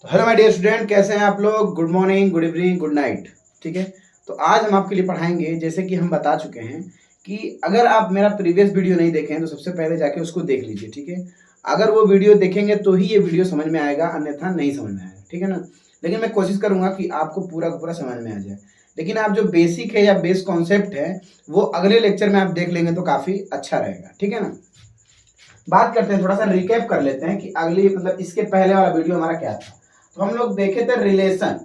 Hello my dear student, कैसे हैं आप लोग। Good morning, good evening, good night. ठीक है, तो आज हम आपके लिए पढ़ाएंगे, जैसे कि हम बता चुके हैं कि अगर आप मेरा प्रीवियस वीडियो नहीं देखे हैं तो सबसे पहले जाके उसको देख लीजिए। ठीक है, अगर वो वीडियो देखेंगे तो ही ये वीडियो समझ में आएगा, अन्यथा नहीं समझ में आएगा। ठीक है ना। लेकिन मैं कोशिश करूंगा कि आपको पूरा का पूरा समझ में आ जाए। लेकिन आप जो बेसिक है या बेस कॉन्सेप्ट है वो अगले लेक्चर में आप देख लेंगे तो काफ़ी अच्छा रहेगा। ठीक है ना। बात करते हैं, थोड़ा सा रिकैप कर लेते हैं कि अगली मतलब इसके पहले वाला वीडियो हमारा क्या था। तो हम लोग देखे थे रिलेशन,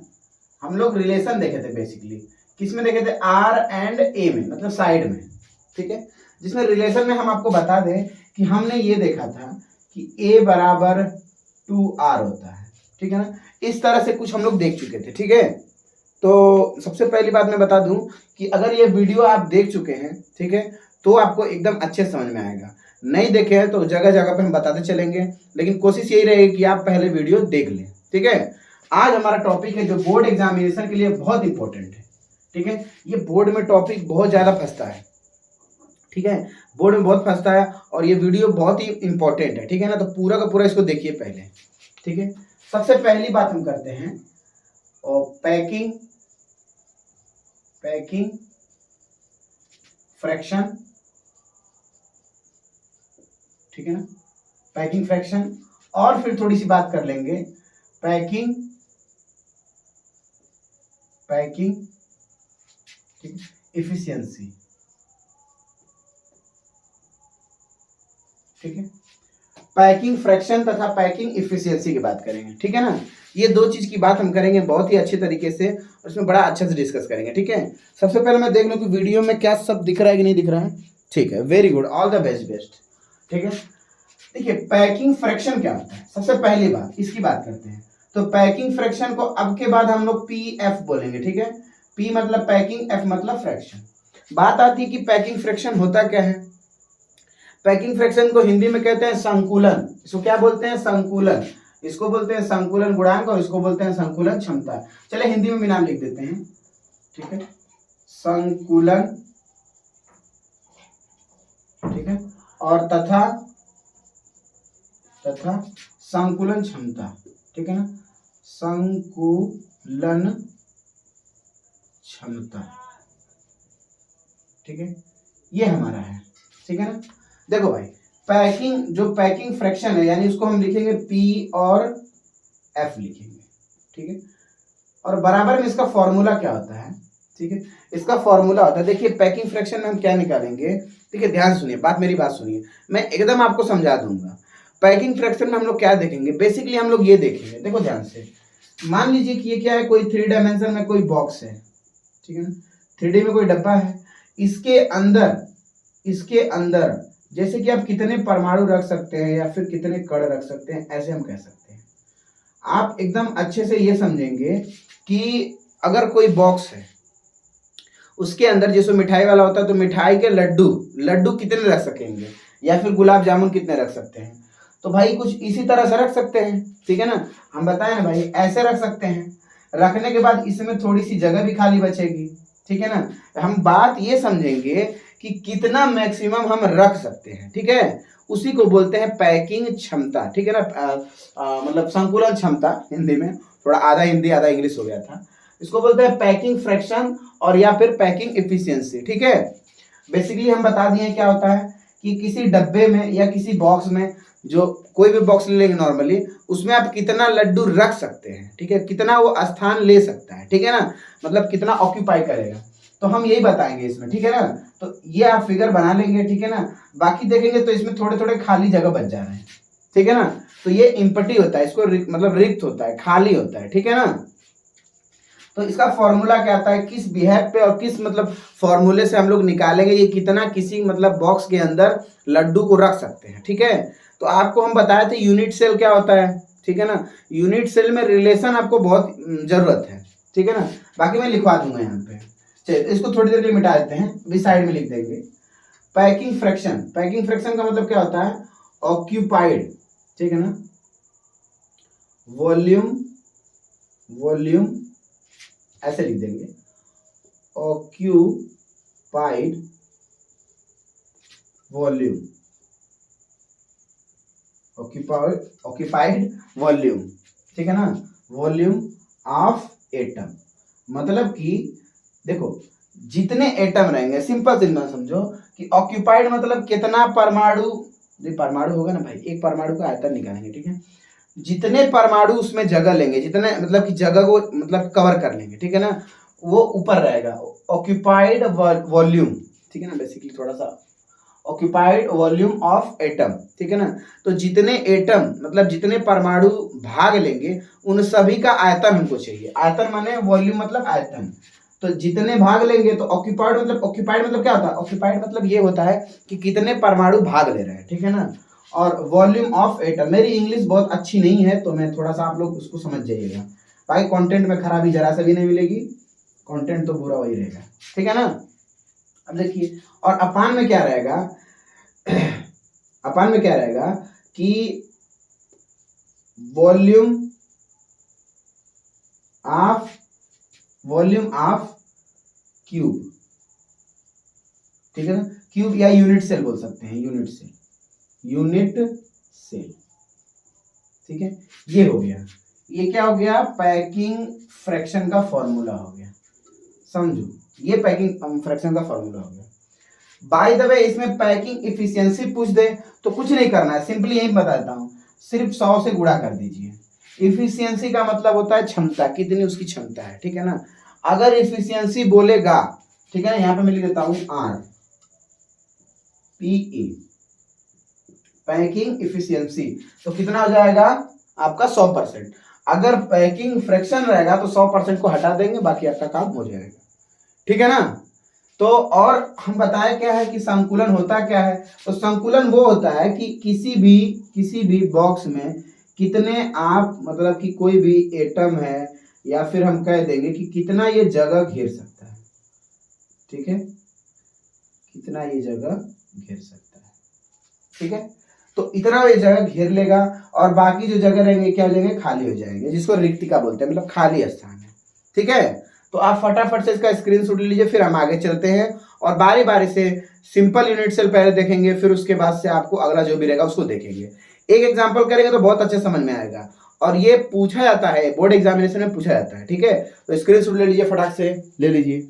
हम लोग रिलेशन देखे थे बेसिकली। किसमें देखे थे? आर एंड ए में, मतलब साइड में। ठीक है, जिसमें रिलेशन में हम आपको बता दें कि हमने ये देखा था कि ए बराबर 2r होता है। ठीक है ना, इस तरह से कुछ हम लोग देख चुके थे। ठीक है, तो सबसे पहली बात मैं बता दूं कि अगर ये वीडियो आप देख चुके हैं, ठीक है, तो आपको एकदम अच्छे समझ में आएगा। नहीं देखे हैं तो जगह जगह पे हम बताते चलेंगे, लेकिन कोशिश यही रहेगी कि आप पहले वीडियो देख लें। ठीक है, आज हमारा टॉपिक है जो बोर्ड एग्जामिनेशन के लिए बहुत इंपॉर्टेंट है। ठीक है, ये बोर्ड में टॉपिक बहुत ज्यादा फंसता है। ठीक है, बोर्ड में बहुत फंसता है और ये वीडियो बहुत ही इंपॉर्टेंट है। ठीक है ना, तो पूरा का पूरा इसको देखिए पहले। ठीक है, सबसे पहली बात हम करते हैं और पैकिंग पैकिंग फ्रैक्शन। ठीक है ना, पैकिंग फ्रैक्शन। और फिर थोड़ी सी बात कर लेंगे पैकिंग पैकिंग इफिशियंसी। ठीक है, पैकिंग फ्रैक्शन तथा पैकिंग इफिशियंसी की बात करेंगे। ठीक है ना, ये दो चीज की बात हम करेंगे बहुत ही अच्छे तरीके से, और इसमें बड़ा अच्छे से डिस्कस करेंगे। ठीक है, सबसे पहले मैं देख लूं कि वीडियो में क्या सब दिख रहा है कि नहीं दिख रहा है। ठीक है, very good, all the best best. ठीक है, देखिए पैकिंग फ्रैक्शन क्या होता है, सबसे पहली बात इसकी बात करते हैं। तो पैकिंग फ्रैक्शन को अब के बाद हम लोग पी एफ बोलेंगे। ठीक है, पी मतलब पैकिंग, एफ मतलब फ्रैक्शन। बात आती है कि पैकिंग फ्रैक्शन होता क्या है। पैकिंग फ्रैक्शन को हिंदी में कहते हैं संकुलन। इसको क्या बोलते हैं? संकुलन। इसको बोलते हैं संकुलन गुणांक और इसको बोलते हैं संकुलन क्षमता। चले हिंदी में भी नाम लिख देते हैं। ठीक है, संकुलन, ठीक है, और तथा तथा संकुलन क्षमता। ठीक है ना, संकुलन क्षमता। ठीक है, ये हमारा है। ठीक है ना, देखो भाई, पैकिंग जो पैकिंग फ्रैक्शन है यानी उसको हम लिखेंगे पी और एफ लिखेंगे। ठीक है, और बराबर में इसका फॉर्मूला क्या होता है। ठीक है, इसका फॉर्मूला होता है, देखिए पैकिंग फ्रैक्शन में हम क्या निकालेंगे। ठीक है, ध्यान सुनिए, मेरी बात सुनिए, मैं एकदम आपको समझा दूंगा। पैकिंग फ्रैक्शन में हम लोग क्या देखेंगे, बेसिकली हम लोग ये देखेंगे, देखो ध्यान से। मान लीजिए कि ये क्या है, कोई 3 डायमेंशन में कोई बॉक्स है। ठीक है ना, 3D में कोई डब्बा है। इसके अंदर जैसे कि आप कितने परमाणु रख सकते हैं या फिर कितने कण रख सकते हैं, ऐसे हम कह सकते हैं। आप एकदम अच्छे से ये समझेंगे कि अगर कोई बॉक्स है, उसके अंदर जैसे मिठाई वाला होता है, तो मिठाई के लड्डू लड्डू कितने रख सकेंगे, या फिर गुलाब जामुन कितने रख सकते हैं। तो भाई कुछ इसी तरह से रख सकते हैं। ठीक है ना, हम बताएं ना भाई, ऐसे रख सकते हैं। रखने के बाद इसमें थोड़ी सी जगह भी खाली बचेगी। ठीक है ना, हम बात ये समझेंगे कि कितना मैक्सिमम हम रख सकते हैं। ठीक है, उसी को बोलते हैं पैकिंग क्षमता। ठीक है ना, मतलब संकुलन क्षमता हिंदी में, थोड़ा आधा हिंदी आधा इंग्लिश हो गया था। इसको बोलते हैं पैकिंग फ्रैक्शन और या फिर पैकिंग इफिशियंसी। ठीक है, बेसिकली हम बता दिए क्या होता है कि किसी डब्बे में या किसी बॉक्स में, जो कोई भी बॉक्स ले लेंगे नॉर्मली, उसमें आप कितना लड्डू रख सकते हैं। ठीक है, कितना वो स्थान ले सकता है। ठीक है ना, मतलब कितना ऑक्यूपाई करेगा, तो हम यही बताएंगे इसमें। ठीक है ना, तो ये आप फिगर बना लेंगे। ठीक है ना, बाकी देखेंगे तो इसमें थोड़े थोड़े खाली जगह बच जा रहे हैं। ठीक है ना, तो ये इम्पटी होता है, इसको मतलब रिक्त होता है, खाली होता है। ठीक है ना, तो इसका फॉर्मूला क्या आता है, किस बिहेव पे और किस मतलब फॉर्मूले से हम लोग निकालेंगे ये कितना किसी मतलब बॉक्स के अंदर लड्डू को रख सकते हैं। ठीक है, तो आपको हम बताए थे यूनिट सेल क्या होता है। ठीक है ना, यूनिट सेल में रिलेशन आपको बहुत जरूरत है। ठीक है ना, बाकी मैं लिखवा दूंगा यहाँ पे। चलिए इसको थोड़ी देर के लिए मिटा देते हैं, भी साइड में लिख देंगे। पैकिंग फ्रैक्शन का मतलब क्या होता है, ऑक्यूपाइड। ठीक है ना, वॉल्यूम वॉल्यूम ऐसे लिख देंगे, ऑक्यूपाइड वॉल्यूम, ऑक्यूपाइड वॉल्यूम। ठीक है ना, वॉल्यूम ऑफ एटम, मतलब कि देखो जितने एटम रहेंगे, सिंपल सिंपल समझो कि ऑक्यूपाइड मतलब कितना परमाणु, परमाणु होगा ना भाई, एक परमाणु का आयतन निकालेंगे, ठीक है, जितने परमाणु उसमें जगह लेंगे, जितने मतलब कि जगह को मतलब कवर कर लेंगे, ठीक है ना, वो ऊपर रहेगा ऑक्यूपाइड वॉल्यूम, ठीक है ना, बेसिकली थोड़ा सा ऑक्यूपाइड वॉल्यूम ऑफ एटम, ठीक है ना। तो जितने एटम मतलब जितने परमाणु भाग लेंगे उन सभी का आयतन हमको चाहिए, आयतन माने वॉल्यूम मतलब आयतन, तो जितने भाग लेंगे, तो ऑक्यूपाइड मतलब क्या होता है, ऑक्यूपाइड मतलब ये होता है कि कितने परमाणु भाग ले रहे हैं, ठीक है ना, और वॉल्यूम ऑफ एटम, मेरी इंग्लिश बहुत अच्छी नहीं है तो मैं थोड़ा सा आप लोग उसको समझ जाइएगा, भाई कंटेंट में खराबी जरा सा भी नहीं मिलेगी, कंटेंट तो पूरा वही रहेगा, ठीक है ना। अब देखिए, और अपान में क्या रहेगा, अपान में क्या रहेगा कि वॉल्यूम ऑफ क्यूब, ठीक है ना, क्यूब या यूनिट सेल बोल सकते हैं, यूनिट सेल, ठीक है। ये हो गया, ये क्या हो गया, पैकिंग फ्रैक्शन का फॉर्मूला हो गया, समझो, ये पैकिंग फ्रैक्शन का फॉर्मूला हो गया। बाय द वे इसमें पैकिंग इफिशियंसी पूछ दे तो कुछ नहीं करना है, सिंपली यही बता देता हूं, सिर्फ 100 से गुणा कर दीजिए। इफिशियंसी का मतलब होता है क्षमता, कितनी उसकी क्षमता है, ठीक है ना। अगर इफिशियंसी बोलेगा, ठीक है ना, यहाँ पे मैं लिख देता हूं RPE, पैकिंग इफिशियंसी, तो कितना हो जाएगा आपका 100%। अगर पैकिंग फ्रैक्शन रहेगा तो 100% को हटा देंगे, बाकी आपका काम हो जाएगा, ठीक है ना। तो और हम बताएं क्या है कि संकुलन होता क्या है, तो संकुलन वो होता है कि किसी भी बॉक्स में कितने आप मतलब कि कोई भी एटम है, या फिर हम कह देंगे कि कितना ये जगह घेर सकता है, ठीक है, कितना ये जगह घेर सकता है, ठीक है। तो इतना ये जगह घेर लेगा और बाकी जो जगह रहेंगे क्या हो जाएंगे, खाली हो जाएंगे, जिसको रिक्तिका बोलते हैं, मतलब खाली स्थान है, ठीक है। तो आप फटाफट से इसका स्क्रीनशॉट ले लीजिए, फिर हम आगे चलते हैं और बारी बारी से सिंपल यूनिट सेल पहले देखेंगे, फिर उसके बाद से आपको अगला जो भी रहेगा उसको देखेंगे। एक एग्जाम्पल करेंगे तो बहुत अच्छे समझ में आएगा, और ये पूछा जाता है बोर्ड एग्जामिनेशन में पूछा जाता है, ठीक है। तो स्क्रीनशॉट ले लीजिए, फटाक से ले लीजिए।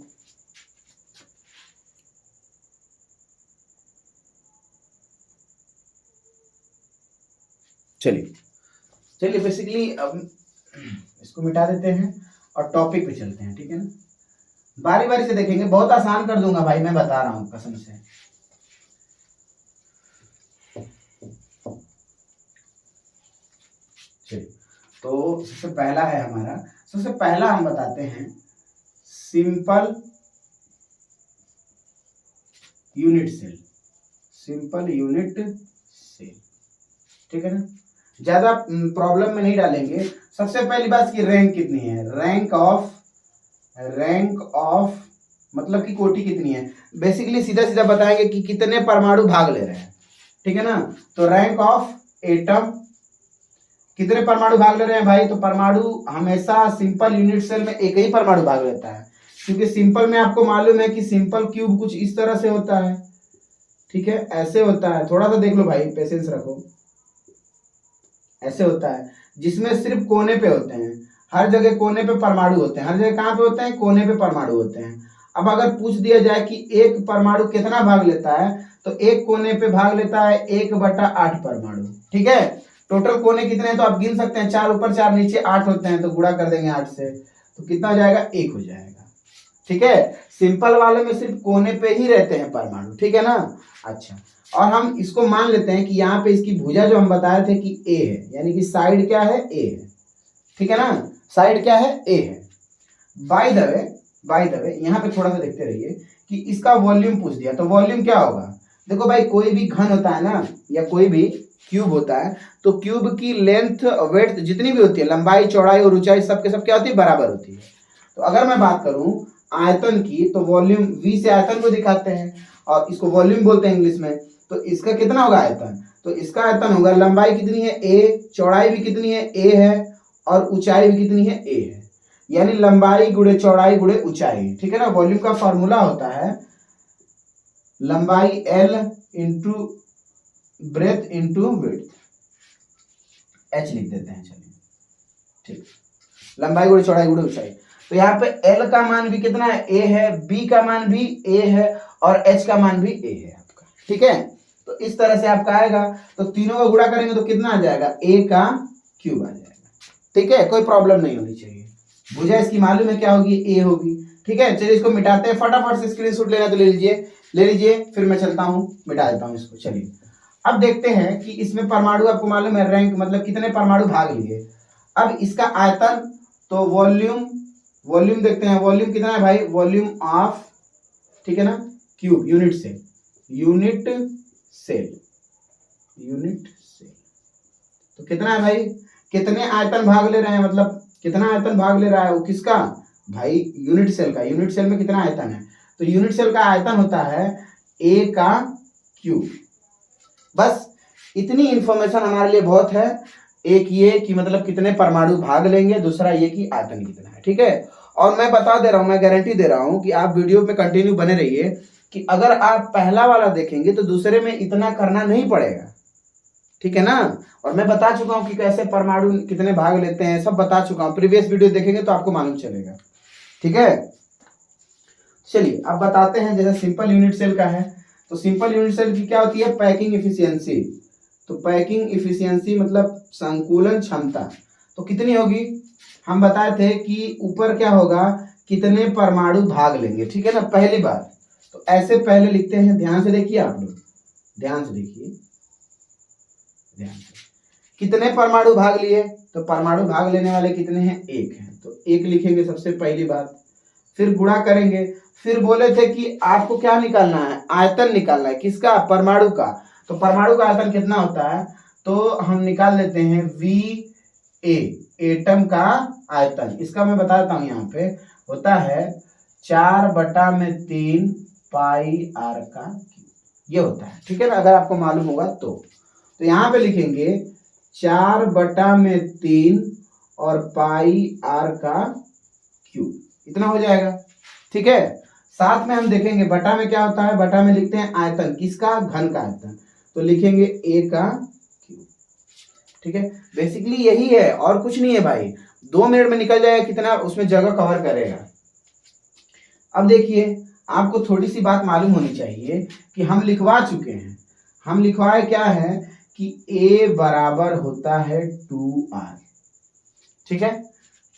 चलिए बेसिकली अब इसको मिटा देते हैं और टॉपिक पे चलते हैं, ठीक है ना। बारी बारी से देखेंगे, बहुत आसान कर दूंगा भाई, मैं बता रहा हूं कसम से। चलिए, तो सबसे पहला है हमारा, सबसे पहला हम बताते हैं simple unit cell, simple unit cell, ठीक है ना। ज्यादा प्रॉब्लम में नहीं डालेंगे। सबसे पहली बात की रैंक कितनी है, रैंक ऑफ मतलब कि कोटि कितनी है, बेसिकली सीधा सीधा बताएंगे कि कितने परमाणु भाग ले रहे हैं, ठीक है ना। तो रैंक ऑफ एटम, कितने परमाणु भाग ले रहे हैं भाई, तो परमाणु हमेशा सिंपल यूनिट सेल में एक ही परमाणु भाग लेता है, क्योंकि सिंपल में आपको मालूम है कि सिंपल क्यूब कुछ इस तरह से होता है, ठीक है, ऐसे होता है, थोड़ा सा देख लो भाई, पेशेंस रखो, ऐसे होता है, जिसमें सिर्फ कोने पे होते हैं, हर जगह कोने पे परमाणु होते हैं, हर जगह कहाँ पे होते हैं, कोने पे परमाणु होते हैं। अब अगर पूछ दिया जाए कि एक परमाणु कितना भाग लेता है, तो एक कोने पे भाग लेता है 1/8 परमाणु, ठीक है। टोटल कोने कितने हैं तो आप गिन सकते हैं, 4 ऊपर 4 नीचे 8 होते हैं, तो गुणा कर देंगे 8 से, तो कितना हो जाएगा, 1 हो जाएगा, ठीक है। सिंपल वाले में सिर्फ कोने पे ही रहते हैं परमाणु, ठीक है ना। अच्छा, और हम इसको मान लेते हैं कि यहाँ पे इसकी भुजा जो हम बताए थे कि ए है, यानी कि साइड क्या है, ए है, ठीक है ना, साइड क्या है, ए है। बाय द वे यहाँ पे थोड़ा सा देखते रहिए कि इसका वॉल्यूम पूछ दिया, तो वॉल्यूम क्या होगा, देखो भाई कोई भी घन होता है ना, या कोई भी क्यूब होता है, तो क्यूब की लेंथ वेड्थ जितनी भी होती है, लंबाई चौड़ाई और ऊंचाई सबके सब क्या होती है, बराबर होती है। तो अगर मैं बात करूं आयतन की, तो वॉल्यूम वी से आयतन को दिखाते हैं और इसको वॉल्यूम बोलते हैं इंग्लिश में। तो इसका कितना होगा आयतन, तो इसका आयतन होगा, लंबाई कितनी है ए, चौड़ाई भी कितनी है ए है, और ऊंचाई भी कितनी है ए है, यानी लंबाई गुणे चौड़ाई गुणे ऊंचाई, ठीक है ना। वॉल्यूम का फॉर्मूला होता है लंबाई L into breadth into width, H लिख देते हैं, चलिए ठीक। लंबाई गुणे चौड़ाई गुणे ऊंचाई। तो यहाँ पे L का मान भी कितना है, A है, B का मान भी A है और H का मान भी A है आपका, ठीक है। तो इस तरह से आपका आएगा, तो तीनों का गुणा करेंगे तो कितना आ जाएगा, A का क्यूब आ जाएगा, ठीक है। कोई प्रॉब्लम नहीं होनी चाहिए। भुजा इसकी मालूम है क्या होगी, A होगी, ठीक है। चलिए इसको मिटाते हैं, फटाफट से स्क्रीनशॉट लेना तो ले लीजिए, फिर मैं चलता हूँ मिटा देता हूँ इसको। चलिए अब देखते हैं कि इसमें परमाणु आपको मालूम है, रैंक मतलब कितने परमाणु भाग लिए। अब इसका आयतन, तो वॉल्यूम देखते हैं, वॉल्यूम कितना है भाई, वॉल्यूम ऑफ, ठीक है ना, क्यूब, यूनिट सेल। तो कितना है भाई, कितने आयतन भाग ले रहे हैं, मतलब कितना आयतन भाग ले रहा है वो, किसका भाई, यूनिट सेल का। यूनिट सेल में कितना आयतन है, तो यूनिट सेल का आयतन होता है A का क्यूब। बस इतनी इंफॉर्मेशन हमारे लिए बहुत है। एक ये कि मतलब कितने परमाणु भाग लेंगे, दूसरा ये कि आयतन कितना है, ठीक है। और मैं बता दे रहा हूं, मैं गारंटी दे रहा हूं कि आप वीडियो में कंटिन्यू बने रहिए, कि अगर आप पहला वाला देखेंगे तो दूसरे में इतना करना नहीं पड़ेगा, ठीक है ना। और मैं बता चुका हूं कि कैसे परमाणु कितने भाग लेते हैं, सब बता चुका हूं। प्रीवियस वीडियो देखेंगे तो आपको मालूम चलेगा, ठीक है। चलिए अब बताते हैं, जैसे सिंपल यूनिट सेल का है, तो सिंपल यूनिट सेल की क्या होती है, पैकिंग इफिशियंसी। तो पैकिंग इफिशियंसी मतलब संकुलन क्षमता, तो कितनी होगी, हम बताए थे कि ऊपर क्या होगा, कितने परमाणु भाग लेंगे, ठीक है ना, पहली बार। तो ऐसे पहले लिखते हैं, ध्यान से देखिए आप लोग, ध्यान से देखिए, कितने परमाणु भाग लिए, तो परमाणु भाग लेने वाले कितने हैं, एक है, तो एक लिखेंगे सबसे पहली बात। फिर गुणा करेंगे, फिर बोले थे कि आपको क्या निकालना है, आयतन निकालना है, किसका, परमाणु का। तो परमाणु का आयतन कितना होता है, तो हम निकाल लेते हैं VA, एटम का आयतन। इसका मैं बताता हूं, यहाँ पे होता है 4/3 पाई R का क्यूब, ये होता है, ठीक है ना, अगर आपको मालूम होगा तो यहाँ पे लिखेंगे 4/3 और पाई R का क्यूब, इतना हो जाएगा, ठीक है। साथ में हम देखेंगे बटा में क्या होता है, बटा में लिखते हैं आयतन, किसका, घन का आयतन, तो लिखेंगे A का क्यूब, ठीक है। बेसिकली यही है और कुछ नहीं है भाई, 2 मिनट में निकल जाएगा, कितना उसमें जगह कवर करेगा। अब देखिए, आपको थोड़ी सी बात मालूम होनी चाहिए कि हम लिखवा चुके हैं, हम लिखवाए क्या है कि A बराबर होता है 2R, ठीक है,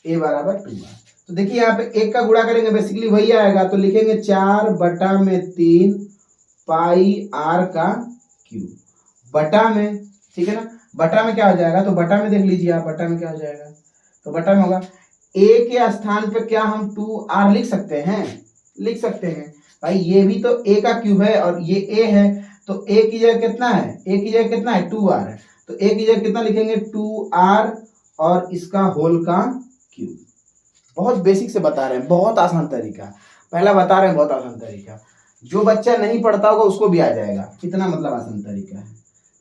A बराबर 2R। तो देखिए यहाँ पे एक का गुणा करेंगे, बेसिकली वही आएगा, तो लिखेंगे 4/3 पाई R का क्यूब, बटा में, ठीक है ना, बटा में क्या हो जाएगा, तो बटा में देख लीजिए आप, बटा में क्या हो जाएगा, तो बटा में होगा A के स्थान पे क्या हम 2R लिख सकते हैं, लिख सकते हैं भाई, ये भी तो A का क्यूब है और ये A है, तो A की जगह कितना है, A की जगह कितना है, 2R है, तो A की जगह कितना लिखेंगे, 2R और इसका होल का क्यूब। बहुत बेसिक से बता रहे हैं, बहुत आसान तरीका, पहला बता रहे हैं, बहुत आसान तरीका, जो बच्चा नहीं पढ़ता होगा उसको भी आ जाएगा, कितना मतलब आसान तरीका है,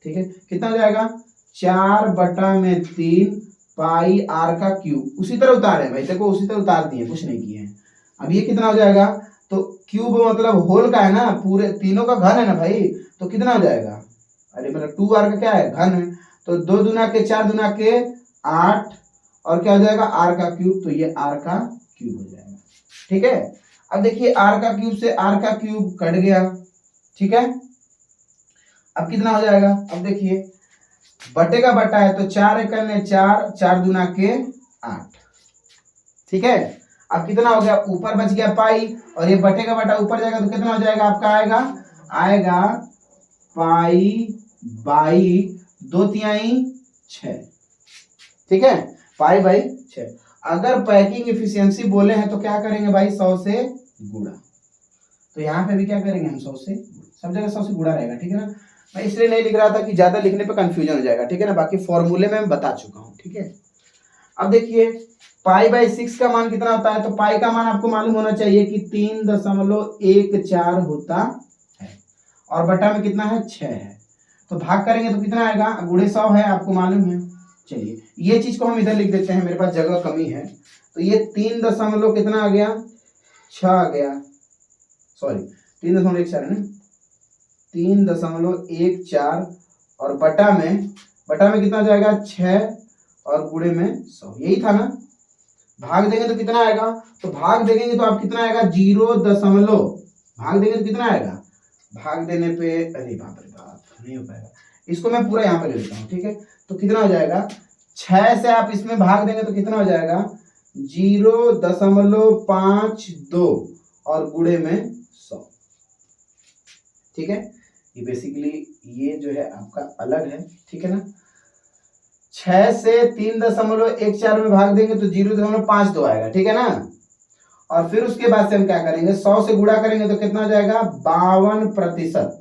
ठीक है। कितना हो जाएगा, 4/3 पाई R का क्यूब, उसी तरह उतारे भाई, देखो उसी तरह उतार दिए, कुछ नहीं किए हैं। अब ये कितना हो जाएगा, तो क्यूब मतलब होल का है ना, पूरे तीनों का घन है ना भाई, तो कितना हो जाएगा, अरे मतलब 2R का क्या है, घन है, तो 2 दूना के 4 दूना के 8 और क्या हो जाएगा, R का क्यूब, तो ये R का क्यूब हो जाएगा, ठीक है। अब देखिए R का क्यूब से R का क्यूब कट गया, ठीक है। अब कितना हो जाएगा, अब देखिए बटे का बटा है, तो 4 एकम में 4, 4 दूना के 8, ठीक है। अब कितना हो गया, ऊपर बच गया पाई, और ये बटे का बटा ऊपर जाएगा तो कितना हो जाएगा आपका, आएगा पाई बाई 2/6, ठीक है, पाई बाई 6। अगर पैकिंग एफिशिएंसी बोले हैं तो क्या करेंगे भाई, 100 से गुणा, तो यहाँ पे भी क्या करेंगे हम, 100 से, सब जगह 100 से गुणा रहेगा, ठीक है ना। मैं इसलिए नहीं लिख रहा था कि ज्यादा लिखने पे कंफ्यूजन हो जाएगा, ठीक है ना, बाकी फॉर्मूले में मैं बता चुका हूँ, ठीक है। अब देखिए पाई/6 का मान कितना होता है, तो पाई का मान आपको मालूम होना चाहिए कि 3.14 होता है, और बटा में कितना है, 6 है, तो भाग करेंगे तो कितना आएगा, गुणे 100 है, आपको मालूम है। चलिए ये चीज को हम इधर लिख देते हैं, मेरे पास जगह कमी है, तो ये 3 कितना आ गया, 6 आ गया, सॉरी 3.14 है ना, 3.14 और बटा में कितना हो जाएगा, 6 और गुणे में 100, यही था ना, भाग देंगे तो कितना आएगा, तो भाग देंगे तो आप कितना आएगा 0 भाग देंगे तो कितना आएगा, भाग देने पे अरे बाप रे बाप नहीं हो पाएगा, इसको मैं पूरा यहाँ पे ले लेता हूँ, ठीक है। तो कितना हो जाएगा 6 से आप इसमें भाग देंगे तो कितना हो जाएगा 0.52 और गुणे में 100, ठीक है। ये बेसिकली ये जो है आपका अलग है, ठीक है ना। 6 से 3.14 में भाग देंगे तो 0.52 आएगा, ठीक है ना। और फिर उसके बाद से हम क्या करेंगे 100 से गुणा करेंगे तो कितना हो जाएगा 52%,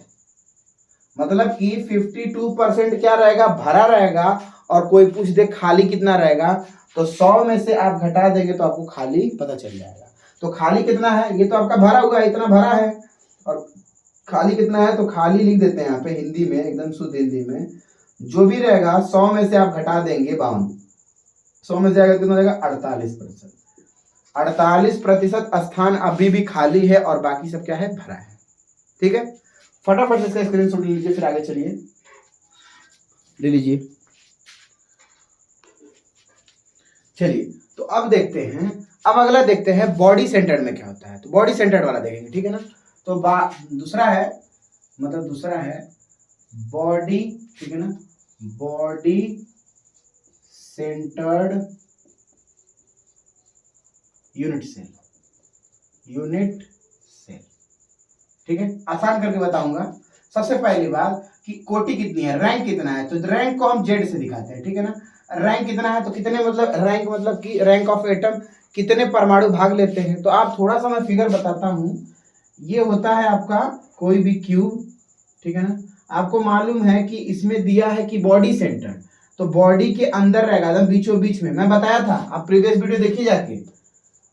मतलब कि 52% क्या रहेगा भरा रहेगा, और कोई पूछ दे खाली कितना रहेगा तो 100 में से आप घटा देंगे तो आपको खाली पता चल जाएगा। तो खाली कितना है, ये तो आपका भरा हुआ है, इतना भरा है, और खाली कितना है तो खाली लिख देते हैं यहाँ पे हिंदी में, एकदम शुद्ध हिंदी में जो भी रहेगा 100 में से आप घटा देंगे 52, 100 में से आएगा कितना रहेगा 48%, 48% स्थान अभी भी खाली है और बाकी सब क्या है भरा है, ठीक है। फटाफट से इसका स्क्रीनशॉट ले लीजिए, फिर आगे चलिए, ले लीजिए। चलिए तो अब देखते हैं, अब अगला देखते हैं बॉडी सेंटर्ड में क्या होता है, तो बॉडी सेंटर्ड वाला देखेंगे, ठीक है ना। तो दूसरा है, मतलब दूसरा है बॉडी, ठीक है ना, body centred unit cell, unit cell, ठीक है। आसान करके बताऊंगा। सबसे पहली बात कि कोटि कितनी है, रैंक कितना है, तो रैंक को हम जेड से दिखाते हैं, ठीक है ना। रैंक कितना है तो कितने, मतलब रैंक मतलब कि रैंक ऑफ एटम कितने परमाणु भाग लेते हैं। तो आप थोड़ा सा मैं फिगर बताता हूं, ये होता है आपका कोई भी क्यूब, ठीक है ना। आपको मालूम है कि इसमें दिया है कि बॉडी सेंटर, तो बॉडी के अंदर रहेगा एकदम बीचों बीच में, मैं बताया था, आप प्रीवियस वीडियो देखिए जाके,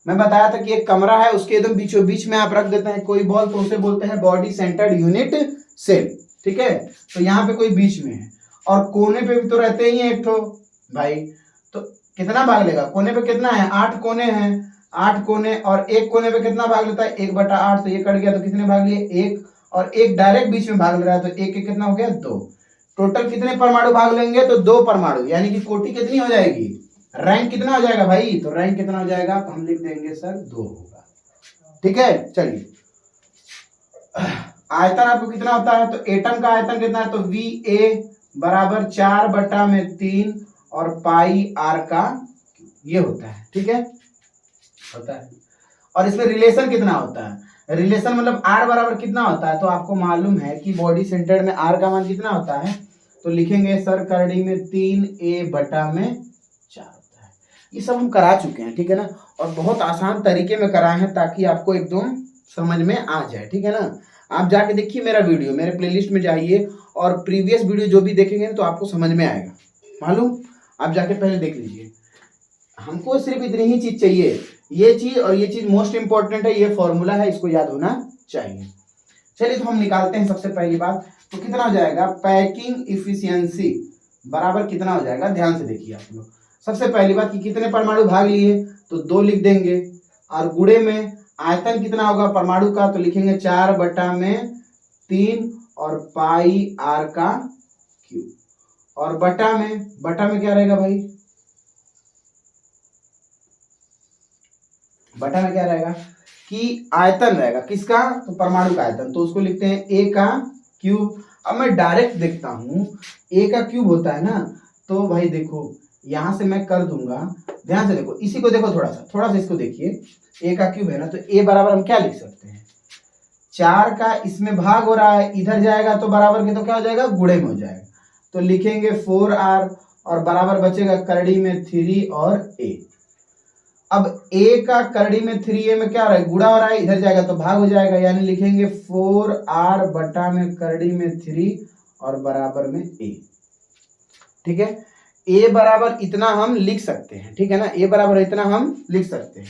मैं बताया था कि एक कमरा है उसके एकदम बीचों बीच में आप रख देते हैं कोई बॉल, तो उसे बोलते हैं बॉडी सेंटर्ड यूनिट सेल, ठीक है। तो यहाँ पे कोई बीच में है और कोने पे भी तो रहते ही हैं एक ठो भाई, तो कितना भाग लेगा, कोने पे कितना है 8 कोने हैं, 8 कोने, और एक कोने पे कितना भाग लेता है 1/8, तो ये कट गया तो कितने भाग लिए 1, और एक डायरेक्ट बीच में भाग ले रहा है तो एक एक कितना हो गया 2, टोटल कितने परमाणु भाग लेंगे तो 2 परमाणु, यानी कि कोटि कितनी हो जाएगी, रैंक कितना हो जाएगा भाई, तो रैंक कितना हो जाएगा तो हम लिख देंगे सर 2 होगा, ठीक है। चलिए आयतन आपको कितना होता है, तो एटम का आयतन कितना है तो Va बराबर 4/3 और पाई आर का ये होता है, ठीक है, होता है। और इसमें रिलेशन कितना होता है, रिलेशन मतलब आर बराबर कितना होता है, तो आपको मालूम है कि बॉडी सेंटर्ड में आर का मान कितना होता है, तो लिखेंगे सर करड़ी में 3a/4 होता है। ये सब हम करा चुके हैं, ठीक है ना, और बहुत आसान तरीके में कराए हैं ताकि आपको एकदम समझ में आ जाए, ठीक है ना। आप जाके देखिए मेरा वीडियो, मेरे प्लेलिस्ट में जाइए और प्रीवियस वीडियो जो भी देखेंगे तो आपको समझ में आएगा, मालूम, आप जाके पहले देख लीजिए। हमको सिर्फ इतनी ही चीज चाहिए, ये चीज और ये चीज मोस्ट इंपॉर्टेंट है, ये फॉर्मूला है, इसको याद होना चाहिए। चलिए तो हम निकालते हैं सबसे पहली बात, तो कितना हो जाएगा पैकिंग इफिशियंसी बराबर कितना हो जाएगा, ध्यान से देखिए आप लोग। सबसे पहली बात कि कितने परमाणु भाग लिए तो 2 लिख देंगे, और गुणे में आयतन कितना होगा परमाणु का, तो लिखेंगे 4/3 और पाई आर का क्यूब, और बटा में क्या रहेगा भाई, बटा में क्या रहेगा कि आयतन रहेगा किसका, तो परमाणु का आयतन, तो उसको लिखते हैं a का क्यूब। अब मैं डायरेक्ट देखता हूं a का क्यूब होता है ना, तो भाई देखो यहां से मैं कर दूंगा, ध्यान से देखो, इसी को देखो थोड़ा सा इसको देखिए, a का क्यूब है ना, तो a बराबर हम क्या लिख सकते हैं 4 का, इसमें भाग हो रहा है इधर जाएगा तो बराबर के तो क्या हो जाएगा गुणे में हो जाएगा, तो लिखेंगे 4r और बराबर बचेगा करड़ी में 3 और a। अब a का करड़ी में 3a में क्या हो रहा है गुणा हो रहा है, इधर जाएगा तो भाग हो जाएगा, यानी लिखेंगे 4r बटा में करड़ी में 3 और बराबर में a, ठीक है। a बराबर इतना हम लिख सकते हैं, ठीक है ना, a बराबर इतना हम लिख सकते हैं,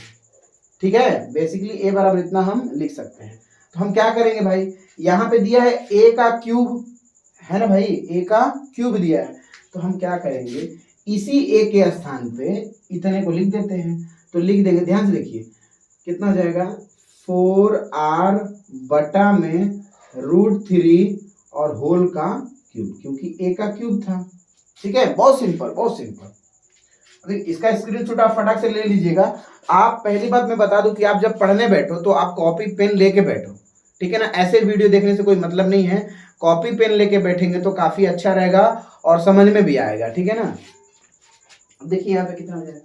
ठीक है, बेसिकली a बराबर इतना हम लिख सकते हैं। तो हम क्या करेंगे भाई, यहाँ पे दिया है a का क्यूब है ना भाई, a का क्यूब दिया है, तो हम क्या करेंगे इसी a के स्थान पे इतने को लिख देते हैं, तो लिख देंगे, ध्यान से देखिए कितना हो जाएगा 4r बटा में √3 और होल का क्यूब, क्योंकि a का क्यूब था, ठीक है, बहुत सिंपल बहुत सिंपल। इसका स्क्रीनशॉट आप फटाक से ले लीजिएगा। आप पहली बात मैं बता दूं कि आप जब पढ़ने बैठो तो आप कॉपी पेन लेके बैठो, ठीक है ना। ऐसे वीडियो देखने से कोई मतलब नहीं है, कॉपी पेन लेके बैठेंगे तो काफी अच्छा रहेगा और समझ में भी आएगा, ठीक है ना। अब देखिए यहाँ पे कितना हो जाएगा,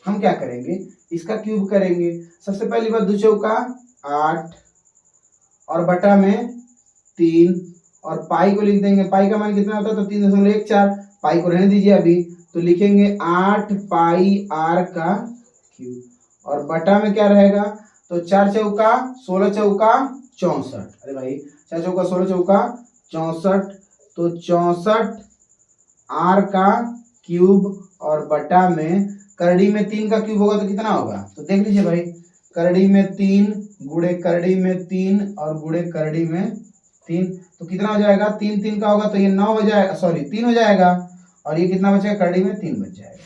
हम क्या करेंगे, इसका क्यूब करेंगे। सबसे पहली बात 2 चौका 8 और बटा में 3 और पाई को लिख देंगे। पाई का मान कितना होता है, तो 3.14। पाई को रहने दीजिए अभी, तो लिखेंगे 8 पाई r का क्यूब और बटा में क्या रहेगा, तो 4 चौका 16 चौका 64। अरे भाई 4 चौका 16 चौका 64, तो 64 r का क्यूब और बटा में करड़ी में 3 का क्यूब होगा तो कितना होगा, तो देख लीजिए भाई, करड़ी में 3 गुणे करड़ी में 3 और गुणे करड़ी में 3, तो कितना हो जाएगा, 3 3 का होगा तो ये 9 हो जाएगा, सॉरी 3 हो जाएगा और ये कितना बचेगा, करड़ी में 3 बच जाएगा।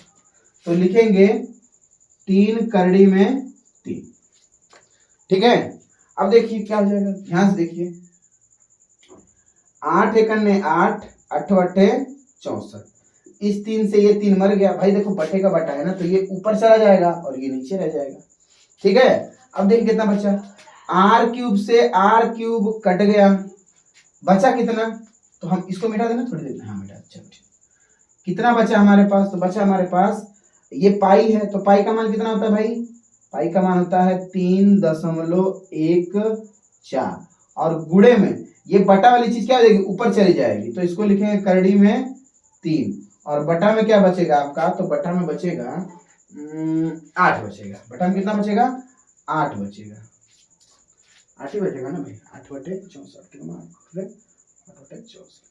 तो लिखेंगे 3 करड़ी में 3, ठीक है। अब देखिए क्या हो जाएगा, ध्यान से देखिए, 8 एकन्ने 8, 8 बटे 64, इस 3 से ये 3 मर गया भाई, देखो बटे का बटा है ना, तो ये ऊपर चला जाएगा और ये नीचे रह जाएगा, ठीक है। अब देखिए कितना बचा, r क्यूब से r क्यूब कट गया, बचा कितना, तो हम इसको मिटा देना थोड़ी देर में, हाँ मिटा, अच्छा कितना बचा हमारे पास, तो बचा हमारे पास ये पाई है, तो पाई का मान कितना होता है भाई, पाई का मान होता है 3.14 और गुणे में ये बटा वाली चीज क्या हो जाएगी, ऊपर चली जाएगी, तो इसको लिखेंगे करड़ी में 3 और बटा में क्या बचेगा आपका, तो बटा में बचेगा 8 बचेगा, बटा में कितना बचेगा, 8 बचेगा, 8 ही बचेगा ना भाई, 8 बटे 64 कितना, 8 बटे 64,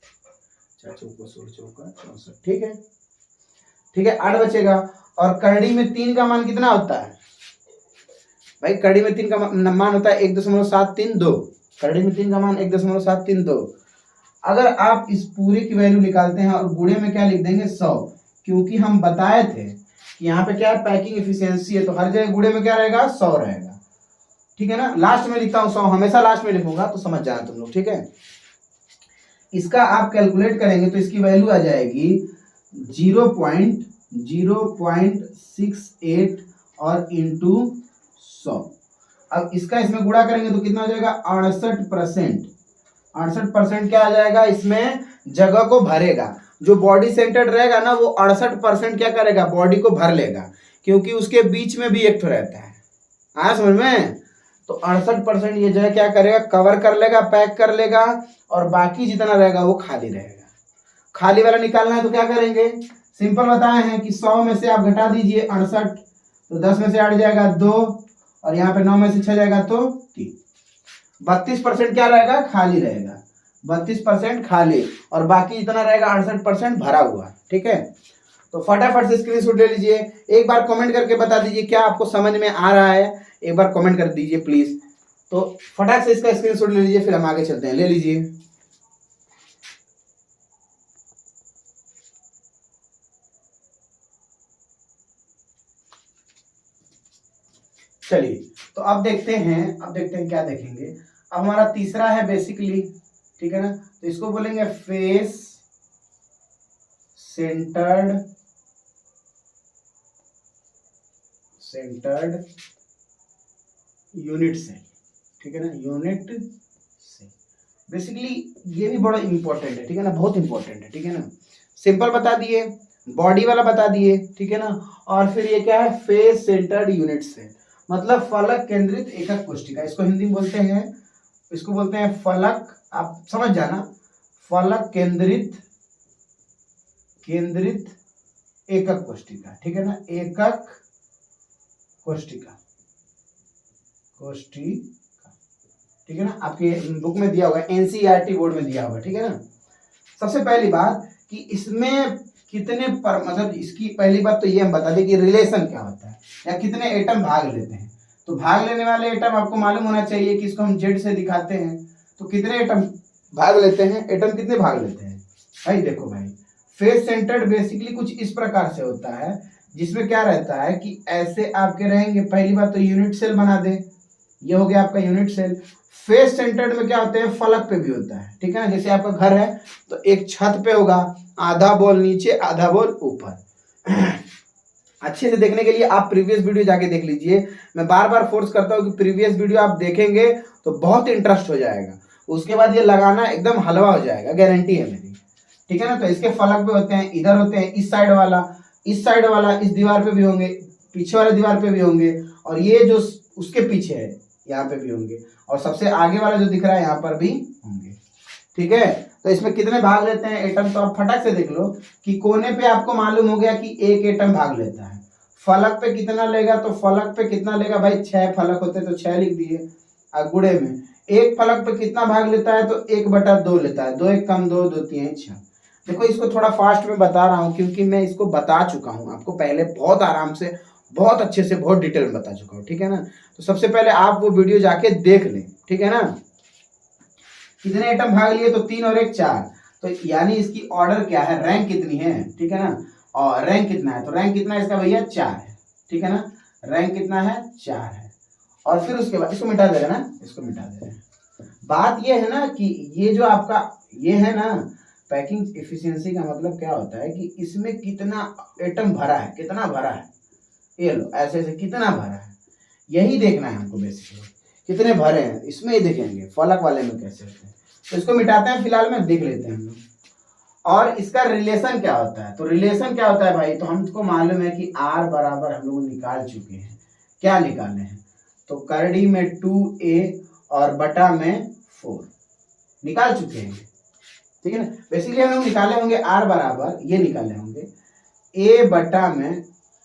4 चौका 16 चौका 64, ठीक है, ठीक है, 8 बचेगा। और करड़ी में 3 का मान कितना होता है भाई, करड़ी में 3 का मान होता है 1.732, करड़ी में 3 का मान 1.732। अगर आप इस पूरे की वैल्यू निकालते हैं और गुणे में क्या लिख देंगे 100, क्योंकि हम बताए थे कि यहाँ पे क्या है, पैकिंग एफिशिएंसी है, तो हर जगह गुणे में क्या रहेगा, 100 रहेगा, ठीक है ना। लास्ट में लिखता हूँ 100, हमेशा लास्ट में लिखूंगा, तो समझ जाना तुम लोग, ठीक है। इसका आप कैलकुलेट करेंगे तो इसकी वैल्यू आ जाएगी 0.068 और इंटू 100। अब इसका इसमें गुणा करेंगे तो कितना हो जाएगा, 68%। 68% क्या आ जाएगा, इसमें जगह को भरेगा, जो बॉडी सेंटर्ड रहेगा ना वो 68% क्या करेगा, बॉडी को भर लेगा, क्योंकि उसके बीच में भी एक तो रहता है, आया समझ में। तो 68% ये जो है क्या करेगा, कवर कर लेगा, पैक कर लेगा, और बाकी जितना रहेगा वो खाली रहेगा। खाली वाला निकालना है तो क्या करेंगे, सिंपल बताए हैं कि 100 में से आप घटा दीजिए 68, तो 10 में से 8 जाएगा 2 और यहाँ पे 9 में से 6 जाएगा तो 3, 32% क्या रहेगा, खाली रहेगा, 32% खाली और बाकी जितना रहेगा 68% भरा हुआ, ठीक है। तो फटाफट से स्क्रीनशॉट ले लीजिए, एक बार कमेंट करके बता दीजिए क्या आपको समझ में आ रहा है, एक बार कमेंट कर दीजिए प्लीज। तो फटाक से इसका स्क्रीनशॉट ले लीजिए, फिर हम आगे चलते हैं, ले लीजिए। चलिए तो अब देखते हैं क्या देखेंगे। अब हमारा तीसरा है बेसिकली, ठीक है ना, तो इसको बोलेंगे फेस सेंटर्ड यूनिट सेल, ठीक है ना, यूनिट सेल। बेसिकली ये भी बड़ा इंपॉर्टेंट है, ठीक है ना, बहुत इंपॉर्टेंट है, ठीक है ना। सिंपल बता दिए, बॉडी वाला बता दिए, ठीक है ना, और फिर ये क्या है, फेस सेंटर्ड यूनिट सेल, मतलब फलक केंद्रित एकक कोशिका, इसको हिंदी में बोलते हैं, इसको बोलते हैं फलक, आप समझ जाना, फलक केंद्रित एकक कोशिका, ठीक है ना, एकक कोशिका, ठीक है ना, आपके बुक में दिया होगा, एनसीईआरटी बोर्ड में दिया होगा, ठीक है ना। सबसे पहली बात कि इसमें कितने पर, मतलब इसकी पहली बात तो ये हम बता दें कि रिलेशन क्या होता है या कितने एटम भाग लेते हैं। तो भाग लेने वाले एटम आपको मालूम होना चाहिए कि इसको हम जेड से दिखाते हैं, तो कितने एटम भाग लेते हैं, एटम कितने भाग लेते हैं भाई। देखो भाई, फेस सेंटर्ड बेसिकली कुछ इस प्रकार से होता है, जिसमें क्या रहता है कि ऐसे आपके रहेंगे, पहली बात तो यूनिट सेल बना दे, ये हो गया आपका यूनिट सेल। फेस सेंटर्ड में क्या होते हैं, फलक पे भी होता है, ठीक है ना, जैसे आपका घर है तो एक छत पे होगा, आधा बॉल नीचे आधा बॉल ऊपर, अच्छे से देखने के लिए आप प्रीवियस वीडियो जाके देख लीजिए। मैं बार बार फोर्स करता हूँ कि प्रीवियस वीडियो आप देखेंगे तो बहुत इंटरेस्ट हो जाएगा, उसके बाद ये लगाना एकदम हलवा हो जाएगा, गारंटी है मेरी। ठीक है ना। तो इसके फलक पे होते हैं, इधर होते हैं, इस साइड वाला इस दीवार पे भी होंगे, पीछे वाले दीवार पे भी होंगे, और ये जो उसके पीछे है यहाँ पे भी होंगे, और सबसे आगे वाला जो दिख रहा है यहाँ पर भी होंगे। ठीक है। तो इसमें कितने भाग लेते हैं एटम, तो आप फटाक से देख लो कि कोने पे आपको मालूम हो गया कि एक एटम भाग लेता है। फलक पे कितना लेगा, तो फलक पे कितना लेगा भाई, 6 फलक होते तो 6 लिख दिए। गुड़े में एक फलक पे कितना भाग लेता है, तो 1/2 लेता है। 2 1 कम 2, 2 3 6। देखो इसको थोड़ा फास्ट में बता रहा हूँ क्योंकि मैं इसको बता चुका हूँ आपको पहले, बहुत आराम से, बहुत अच्छे से, बहुत डिटेल में बता चुका हूँ। ठीक है ना। तो सबसे पहले आप वो वीडियो जाके देख लें। ठीक है ना। कितने एटम भाग लिए, तो 3 और 1 4। तो यानी इसकी ऑर्डर क्या है, रैंक कितनी है। ठीक है ना। और रैंक कितना है, तो रैंक कितना है इसका भैया, 4 है। ठीक है ना। रैंक कितना है, 4 है। और फिर उसके बाद इसको मिटा दे रहे हैं ना, इसको मिटा दे रहे हैं। बात ये है ना कि ये जो आपका ये है ना, पैकिंग एफिशिएंसी का मतलब क्या होता है कि इसमें कितना एटम भरा है, कितना भरा है। ये लो ऐसे ऐसे कितना भरा है, यही देखना है हमको बेसिकली, कितने भरे हैं इसमें, ही देखेंगे फलक वाले में कैसे होते हैं। तो इसको मिटाते हैं, फिलहाल में देख लेते हैं हम लोग। और इसका रिलेशन क्या होता है, तो रिलेशन क्या होता है भाई, तो हमको मालूम है कि R बराबर हम लोग निकाल चुके हैं। क्या निकाले हैं, तो करड़ी में 2A और बटा में 4 निकाल चुके हैं। ठीक है ना। बेसिकली हम लोग निकाले होंगे R बराबर, ये निकाले होंगे A बटा में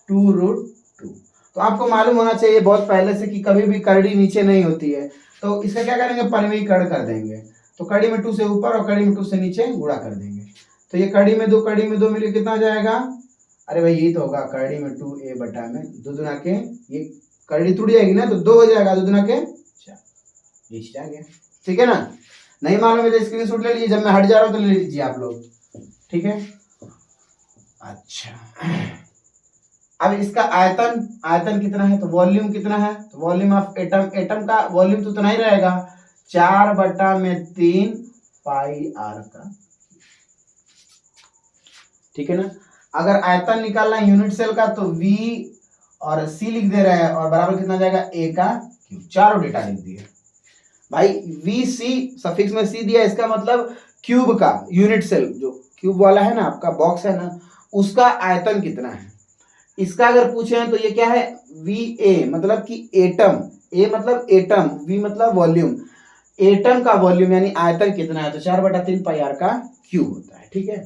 2√2। तो आपको मालूम होना चाहिए बहुत पहले से कि कभी भी करड़ी नीचे नहीं होती है, तो इसका क्या करेंगे, परिमीकरण कर देंगे। तो कड़ी में 2 से ऊपर और कड़ी में 2 से नीचे गुणा कर देंगे। तो ये कड़ी में 2 मिले कितना हो जाएगा, अरे भाई यही तो होगा, कड़ी में 2A बटा में 2 दुना के, ये कड़ी टूट जाएगी ना, तो 2 हो जाएगा, 2 दुना के 4, ये आ गया। ठीक है ना। नहीं मालूम है तो स्क्रीनशॉट ले लीजिए, जब मैं हट जा रहा हूँ तो ले लीजिए आप लोग। ठीक है। अच्छा, अब इसका आयतन, आयतन कितना है, तो वॉल्यूम कितना है, तो वॉल्यूम ऑफ एटम, एटम का वॉल्यूम तो उतना ही रहेगा, 4/3 पाई आर का। ठीक है ना। अगर आयतन निकालना है यूनिट सेल का, तो V और C लिख दे रहे हैं, और बराबर कितना जाएगा, A का क्यूब। चारों डेटा लिख दिए भाई। VC सफिक्स में C दिया, इसका मतलब क्यूब का, यूनिट सेल जो क्यूब वाला है ना आपका बॉक्स है ना, उसका आयतन कितना है। इसका अगर पूछे हैं तो ये क्या है, VA मतलब कि एटम, A मतलब एटम, V मतलब वॉल्यूम, एटम का वॉल्यूम यानी आयतन कितना है, तो 4/3 पाई आर का क्यूब होता है। ठीक है।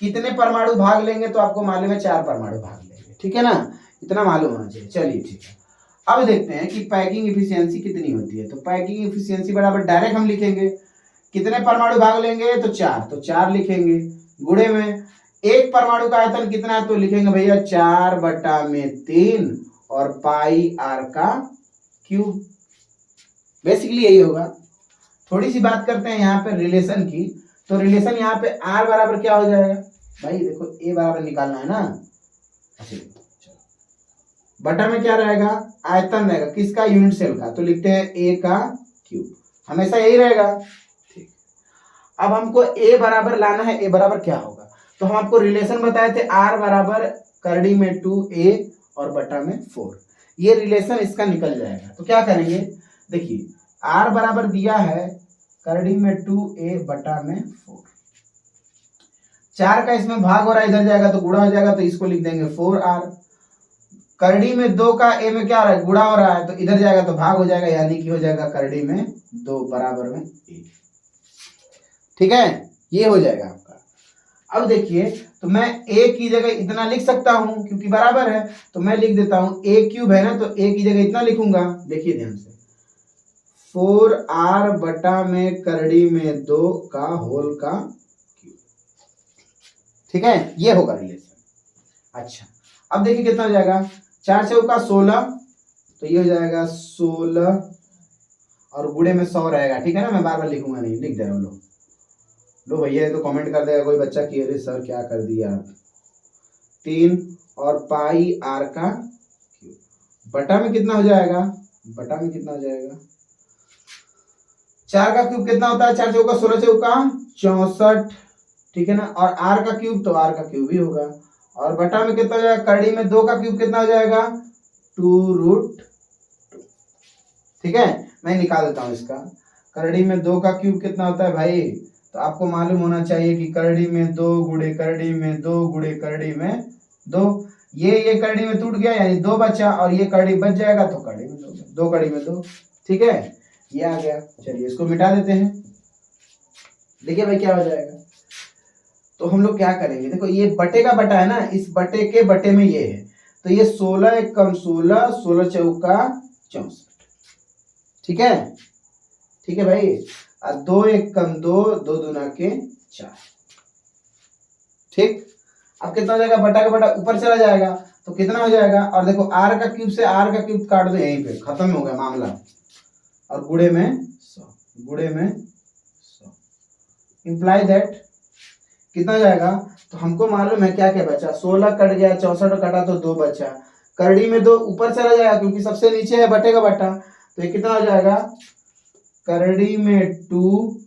कितने परमाणु भाग लेंगे, तो आपको मालूम है 4 परमाणु भाग लेंगे। ठीक है ना। इतना मालूम होना चाहिए। चलिए ठीक है। अब देखते हैं कि पैकिंग एफिशिएंसी कितनी होती है। तो पैकिंग एफिशिएंसी बराबर डायरेक्ट हम लिखेंगे, कितने परमाणु भाग लेंगे, तो 4, तो 4 लिखेंगे। गुणे में एक परमाणु का आयतन कितना है, तो लिखेंगे भैया 4/3 और पाई आर का क्यूब। बेसिकली यही होगा। थोड़ी सी बात करते हैं यहाँ पे रिलेशन की। तो रिलेशन यहाँ पे R बराबर क्या हो जाएगा भाई, देखो A बराबर निकालना है ना। अच्छा बटा में क्या रहेगा, आयतन रहेगा, किसका, यूनिट सेल का, तो लिखते हैं A का क्यूब, हमेशा यही रहेगा। ठीक। अब हमको A बराबर लाना है, A बराबर क्या होगा, तो हम आपको रिलेशन बताए थे, R बराबर करड़ी में 2A और बटा में 4। ये रिलेशन इसका निकल जाएगा। तो क्या करेंगे, देखिए R बराबर दिया है करड़ी में 2A बटा में 4, 4 का इसमें भाग हो रहा है, इधर जाएगा तो गुणा हो जाएगा, तो इसको लिख देंगे 4R। करड़ी में 2 का A में क्या हो रहा है, गुणा हो रहा है, तो इधर जाएगा तो भाग हो जाएगा, यानी कि हो जाएगा करड़ी में 2 बराबर में 1। ठीक है, ये हो जाएगा आपका। अब देखिए, तो मैं A की जगह इतना लिख सकता हूं क्योंकि बराबर है, तो मैं लिख देता हूं A क्यूब है ना, तो A की जगह इतना लिखूंगा। देखिए ध्यान से, 4R बटा में करड़ी में 2 का होल का क्यूब। ठीक है, ये होगा रिलेशन। अच्छा, अब देखिए कितना हो जाएगा, 4 चौका 16, तो ये हो जाएगा 16 और गुणे में 100 रहेगा। ठीक है ना, मैं बार बार लिखूंगा नहीं, लिख दे रहा हूँ। लो भैया, तो कमेंट कर देगा कोई बच्चा कि अरे सर क्या कर दिया आप। 3 और पाई आर का क्यूब बटा में कितना हो जाएगा, बटा में कितना हो जाएगा, 4 का क्यूब कितना होता है, 4 चौका 16 चौका 64। ठीक है ना, और आर का क्यूब, तो आर का क्यूब ही होगा, और बटा में कितना हो जाएगा, करड़ी में 2 का क्यूब कितना हो जाएगा, 2√2। ठीक है, मैं निकाल देता हूं इसका। करड़ी में 2 का क्यूब कितना होता है भाई, तो आपको मालूम होना चाहिए कि करड़ी में 2 गुणे करड़ी में 2 गुणे करड़ी में 2, ये करड़ी में टूट गया यानी 2 बचा, और ये करड़ी बच जाएगा तो करड़ी में 2 करड़ी में 2। ठीक है, ये आ गया। चलिए इसको मिटा देते हैं, देखिए भाई क्या हो जाएगा। तो हम लोग क्या करेंगे, देखो ये बटे का बटा है ना, इस बटे के बटे में ये है, तो ये 16 एक कम 16, 16 चौका 64। ठीक है, ठीक है भाई, और 2 एक कम 2, 2 दूना के 4। ठीक, अब कितना हो जाएगा, बटा का बटा ऊपर चला जाएगा तो कितना हो जाएगा, और देखो r का क्यूब से r का क्यूब काट दो, यहीं पे खत्म हो गया मामला। और गुणे में 100, गुणे में 100 इंप्लाई दैट कितना जाएगा, तो हमको मालूम है क्या क्या बचा, 16 कट गया, 64 कटा तो 2 बचा, करड़ी में 2 ऊपर चला जाएगा क्योंकि सबसे नीचे है बटे का बटा, तो ये कितना हो जाएगा, करड़ी में 2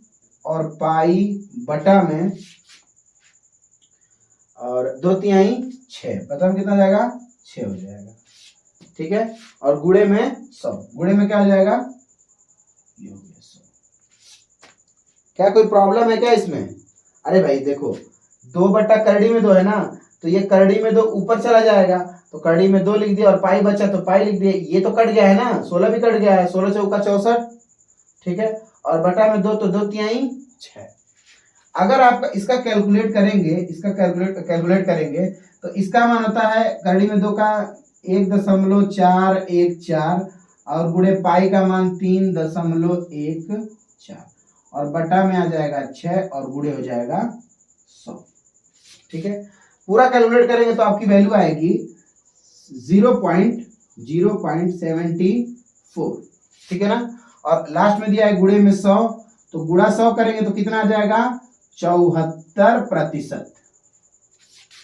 और पाई बटा में और 2/3 6, पता है कितना जाएगा, 6 हो जाएगा। ठीक है, और गुणे में 100, गुणे में क्या हो जाएगा, ये हो गया 100। क्या कोई प्रॉब्लम है क्या इसमें? अरे भाई देखो 2 बटा करड़ी में 2 है ना, तो ये करड़ी में 2 ऊपर चला जाएगा, तो करड़ी में 2 लिख दिया और पाई बचा तो पाई लिख दिया, ये तो कट गया है ना, 16 भी कट गया है, 16 चौका 64। ठीक है, और बटा में 2 तो 2/3 6। अगर आप इसका कैलकुलेट करेंगे, इसका कैलकुलेट करेंगे तो इसका मान होता है करड़ी में 2 का 1.414 और गुणे पाई का मान 3.14 और बटा में आ जाएगा 6 और गुणे हो जाएगा 100। ठीक है, पूरा कैलकुलेट करेंगे तो आपकी वैल्यू आएगी 0.074। ठीक है ना, और लास्ट में दिया है गुणे में 100, तो गुणा 100 करेंगे तो कितना आ जाएगा, 74%।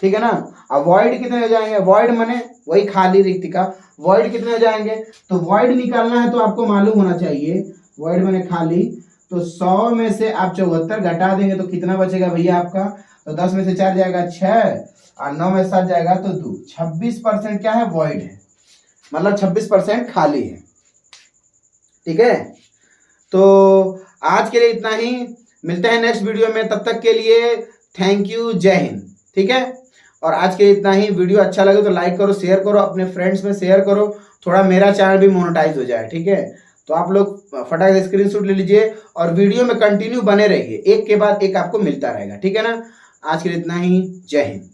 ठीक है ना, अब वॉइड कितने हो जाएंगे, वॉइड माने वही खाली रिक्तिका, वॉइड कितने हो जाएंगे, तो वॉइड निकालना है तो आपको मालूम होना चाहिए, वॉइड माने खाली, तो 100 में से आप 74 घटा देंगे तो कितना बचेगा भैया आपका, तो 10 में से 4 जाएगा 6 और 9 में 7 जाएगा तो 2, 26% क्या है, वॉइड है, मतलब 26% खाली है। ठीक है, तो आज के लिए इतना ही, मिलते हैं नेक्स्ट वीडियो में, तब तक के लिए थैंक यू, जय हिंद। ठीक है, और आज के लिए इतना ही, वीडियो अच्छा लगे तो लाइक करो, शेयर करो, अपने फ्रेंड्स में शेयर करो, थोड़ा मेरा चैनल भी मोनेटाइज हो जाए। ठीक है, तो आप लोग फटाक से स्क्रीनशॉट ले लीजिए और वीडियो में कंटिन्यू बने रहिए, एक के बाद एक आपको मिलता रहेगा। ठीक है ना, आज के लिए इतना ही, जय हिंद।